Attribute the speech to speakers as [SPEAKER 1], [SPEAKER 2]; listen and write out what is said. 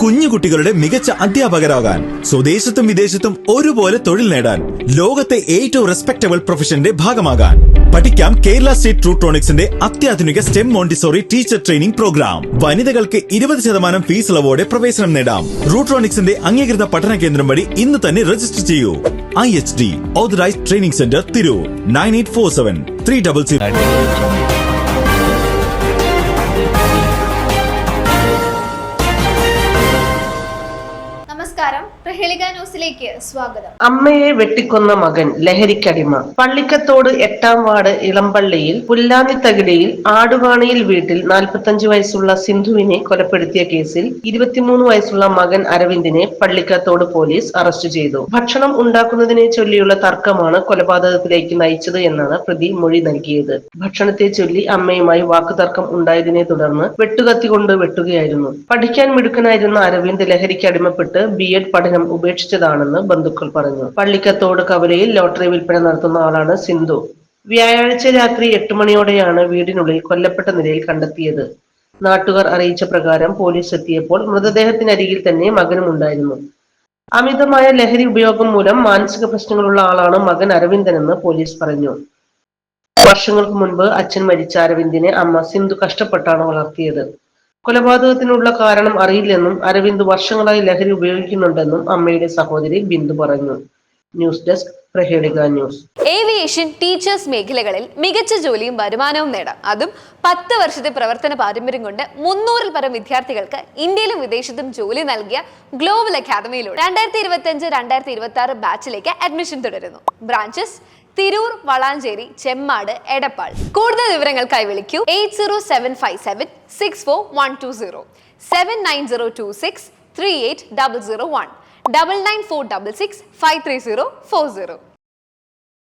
[SPEAKER 1] കുഞ്ഞുകുട്ടികളുടെ മികച്ച അധ്യാപകരാകാൻ, സ്വദേശത്തും വിദേശത്തും ഒരുപോലെ തൊഴിൽ നേടാൻ, ലോകത്തെ ഏറ്റവും റെസ്പെക്ടബിൾ പ്രൊഫഷന്റെ ഭാഗമാകാൻ പഠിക്കാം കേരള സ്റ്റേറ്റ് റൂട്രോണിക്സിന്റെ അത്യാധുനിക STEM Montessori teacher training program. വനിതകൾക്ക് 20% ഫീസ് ഇളവോടെ പ്രവേശനം നേടാം. റൂട്രോണിക്സിന്റെ അംഗീകൃത പഠന കേന്ദ്രം വഴി ഇന്ന് തന്നെ രജിസ്റ്റർ ചെയ്യൂ. IHD authorised training centre Tirur 9847 300.
[SPEAKER 2] നമസ്കാരം, പ്രഹേളിക ന്യൂസിലേക്ക് സ്വാഗതം.
[SPEAKER 3] അമ്മയെ വെട്ടിക്കൊന്ന മകൻ ലഹരിക്കടിമ. പള്ളിക്കത്തോട് 8-ാം വാർഡ് ഇളമ്പള്ളിയിൽ പുല്ലാനിത്തകിടിയിൽ ആടുവാണിയിൽ വീട്ടിൽ 45 വയസ്സുള്ള സിന്ധുവിനെ കൊലപ്പെടുത്തിയ കേസിൽ 23 വയസ്സുള്ള മകൻ അരവിന്ദിനെ പള്ളിക്കത്തോട് പോലീസ് അറസ്റ്റ് ചെയ്തു. ഭക്ഷണം ഉണ്ടാക്കുന്നതിനെ ചൊല്ലിയുള്ള തർക്കമാണ് കൊലപാതകത്തിലേക്ക് നയിച്ചത് എന്നാണ് പ്രതി മൊഴി നൽകിയത്. ഭക്ഷണത്തെ ചൊല്ലി അമ്മയുമായി വാക്കുതർക്കം ഉണ്ടായതിനെ തുടർന്ന് വെട്ടുകത്തി കൊണ്ട് വെട്ടുകയായിരുന്നു. പഠിക്കാൻ മിടുക്കനായിരുന്ന അരവിന്ദ് ലഹരിക്ക് അടിമപ്പെട്ട് B.Ed പഠനം ഉപേക്ഷിച്ചതാണെന്ന് ബന്ധുക്കൾ പറഞ്ഞു. പള്ളിക്കത്തോട് കവലയിൽ ലോട്ടറി വിൽപ്പന നടത്തുന്ന ആളാണ് സിന്ധു. വ്യാഴാഴ്ച രാത്രി 8 മണിയോടെയാണ് വീടിനുള്ളിൽ കൊല്ലപ്പെട്ട നിലയിൽ കണ്ടെത്തിയത്. നാട്ടുകാർ അറിയിച്ച പ്രകാരം പോലീസ് എത്തിയപ്പോൾ മൃതദേഹത്തിനരികിൽ തന്നെ മകനും ഉണ്ടായിരുന്നു. അമിതമായ ലഹരി ഉപയോഗം മൂലം മാനസിക പ്രശ്നങ്ങളുള്ള ആളാണ് മകൻ അരവിന്ദനെന്ന് പോലീസ് പറഞ്ഞു. വർഷങ്ങൾക്ക് മുൻപ് അച്ഛൻ മരിച്ച അരവിന്ദിനെ അമ്മ സിന്ധു കഷ്ടപ്പെട്ടാണ് വളർത്തിയത്. കൊലപാതകത്തിനുള്ള കാരണം അറിയില്ലെന്നും അരവിന്ദ് വർഷങ്ങളായി ലഹരി ഉപയോഗിക്കുന്നുണ്ടെന്നും അമ്മയുടെ സഹോദരി ബിന്ദു പറഞ്ഞു. News desk, Prahelika news.
[SPEAKER 4] Aviation, teachers മേഖലകളിൽ മികച്ച ജോലിയും വരുമാനവും നേടാം. അതും 10 വർഷത്തെ പ്രവർത്തന പാരമ്പര്യം കൊണ്ട് 300-ൽ പരം വിദ്യാർത്ഥികൾക്ക് ഇന്ത്യയിലും വിദേശത്തും ജോലി നൽകിയ ഗ്ലോബൽ അക്കാദമിയിലൂടെ 2025-2026 ബാച്ചിലേക്ക് അഡ്മിഷൻ തുടരുന്നു. ബ്രാഞ്ചസ് തിരൂർ, വളാഞ്ചേരി, ചെമ്മാട്, എടപ്പാൾ. കൂടുതൽ വിവരങ്ങൾക്കായി വിളിക്കൂ 80757 64120 79026 38001 99466 53040.